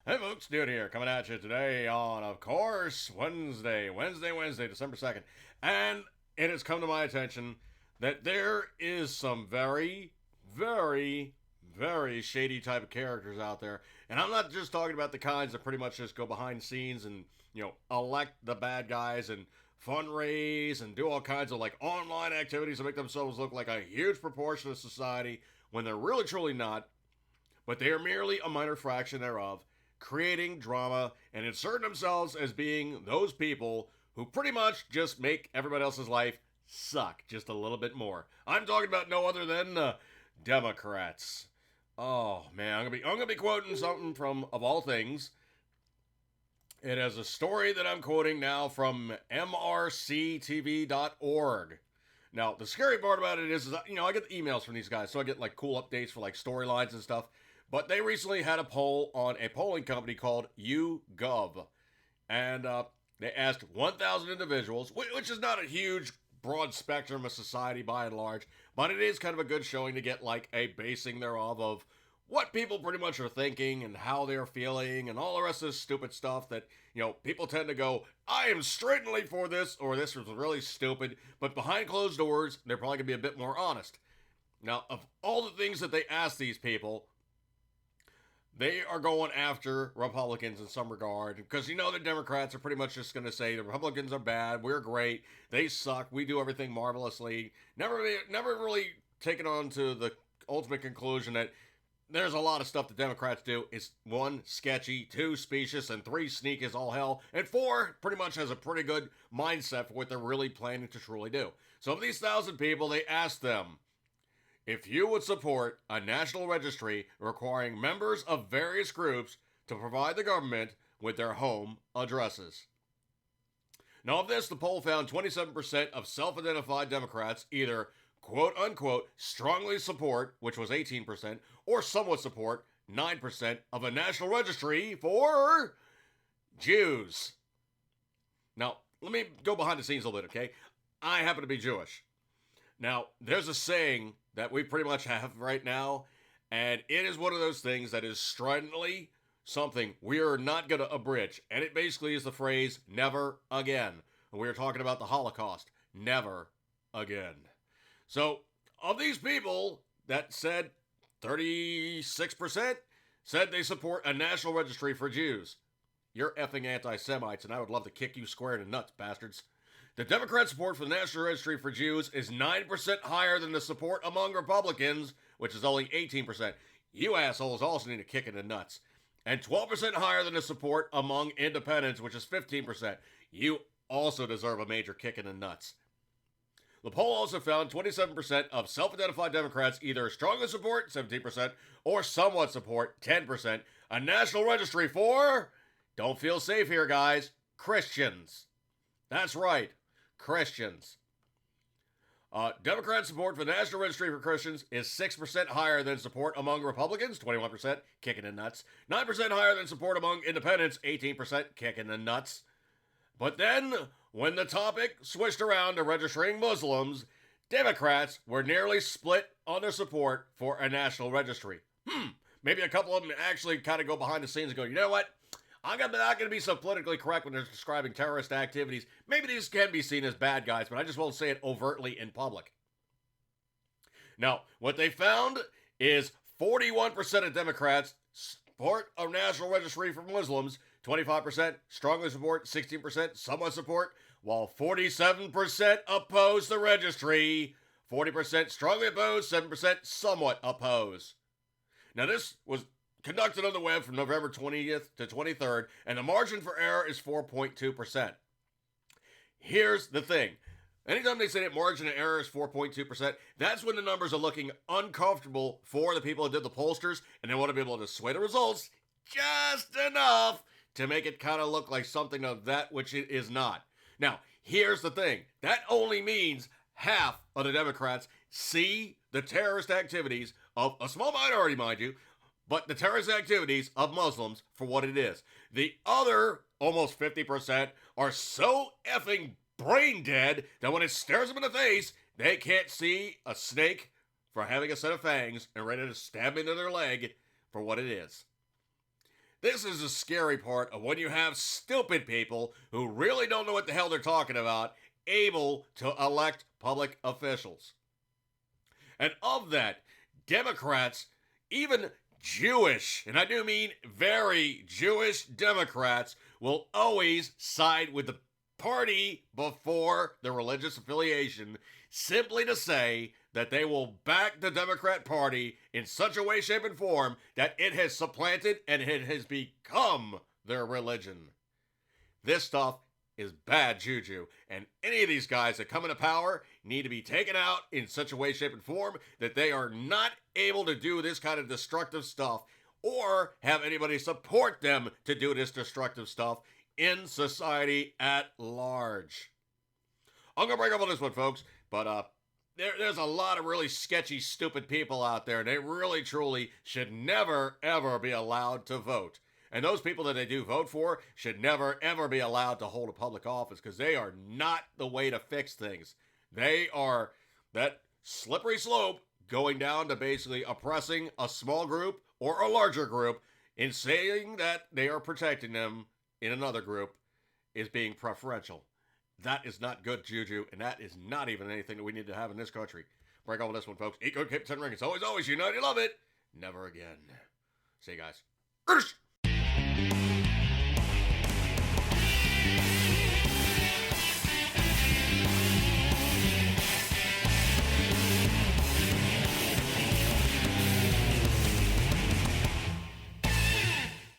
Hey folks, Dude here, coming at you today on, of course, Wednesday, December 2nd. And it has come to my attention that there is some very shady type of characters out there. And I'm not just talking about the kinds that pretty much just go behind the scenes and, elect the bad guys and fundraise and do all kinds of like online activities to make themselves look like a huge proportion of society when they're really truly not, but they are merely a minor fraction thereof, creating drama and inserting themselves as being those people who pretty much just make everybody else's life suck just a little bit more. I'm talking about no other than Democrats. Oh man, I'm gonna be quoting something from, of all things, it is a story that I'm quoting now from mrctv.org. Now, the scary part about it is I get the emails from these guys, so I get like cool updates for like storylines and stuff. But they recently had a poll on a polling company called YouGov. And they asked 1,000 individuals, which is not a huge, broad spectrum of society by and large, but it is kind of a good showing to get like a basing thereof of what people pretty much are thinking and how they're feeling and all the rest of this stupid stuff that, people tend to go, I am stridently for this, or this was really stupid, but behind closed doors, they're probably going to be a bit more honest. Now, of all the things that they asked these people, they are going after Republicans in some regard because the Democrats are pretty much just going to say the Republicans are bad, we're great, they suck, we do everything marvelously. Never really taken on to the ultimate conclusion that there's a lot of stuff the Democrats do is 1, sketchy, 2, specious, and 3, sneak as all hell, and 4, pretty much has a pretty good mindset for what they're really planning to truly do. So of these 1,000 people, they asked them, if you would support a national registry requiring members of various groups to provide the government with their home addresses. Now, of this, the poll found 27% of self-identified Democrats either quote-unquote strongly support, which was 18%, or somewhat support, 9%, of a national registry for Jews. Now, let me go behind the scenes a little bit, okay? I happen to be Jewish. Now, there's a saying that we pretty much have right now, and it is one of those things that is stridently something we are not going to abridge, and it basically is the phrase, never again. And we are talking about the Holocaust. Never again. So, of these people that said 36% said they support a national registry for Jews. You're effing anti-Semites, and I would love to kick you square in the nuts, bastards. The Democrat support for the National Registry for Jews is 9% higher than the support among Republicans, which is only 18%. You assholes also need a kick in the nuts. And 12% higher than the support among independents, which is 15%. You also deserve a major kick in the nuts. The poll also found 27% of self-identified Democrats either strongly support, 17%, or somewhat support, 10%, a national registry for, don't feel safe here, guys, Christians. That's right. Christians. Democrat support for the National Registry for Christians is 6% higher than support among Republicans, 21%, kicking the nuts. 9% higher than support among independents, 18%, kicking the nuts. But then, when the topic switched around to registering Muslims, Democrats were nearly split on their support for a national registry. Maybe a couple of them actually kind of go behind the scenes and go, you know what? I'm not going to be so politically correct when they're describing terrorist activities. Maybe these can be seen as bad guys, but I just won't say it overtly in public. Now, what they found is 41% of Democrats support a national registry for Muslims, 25% strongly support, 16% somewhat support, while 47% oppose the registry, 40% strongly oppose, 7% somewhat oppose. Now, this was conducted on the web from November 20th to 23rd, and the margin for error is 4.2%. Here's the thing. Anytime they say that margin of error is 4.2%, that's when the numbers are looking uncomfortable for the people who did the pollsters, and they want to be able to sway the results just enough to make it kind of look like something of that which it is not. Now, here's the thing. That only means half of the Democrats see the terrorist activities of a small minority, mind you, but the terrorist activities of Muslims for what it is. The other, almost 50%, are so effing brain dead that when it stares them in the face, they can't see a snake for having a set of fangs and ready to stab into their leg for what it is. This is the scary part of when you have stupid people who really don't know what the hell they're talking about able to elect public officials. And of that, Democrats, even Jewish, and I do mean very Jewish Democrats, will always side with the party before the religious affiliation, simply to say that they will back the Democrat Party in such a way, shape, and form that it has supplanted and it has become their religion. This stuff is bad juju, and any of these guys that come into power need to be taken out in such a way, shape, and form that they are not able to do this kind of destructive stuff or have anybody support them to do this destructive stuff in society at large. I'm going to break up on this one, folks, but there's a lot of really sketchy, stupid people out there, and they really, truly should never, ever be allowed to vote. And those people that they do vote for should never, ever be allowed to hold a public office because they are not the way to fix things. They are that slippery slope going down to basically oppressing a small group or a larger group in saying that they are protecting them in another group is being preferential. That is not good juju, and that is not even anything that we need to have in this country. Break on with this one, folks. Eat good, keep 10 rings. Always, always, unite, love it. Never again. See you guys.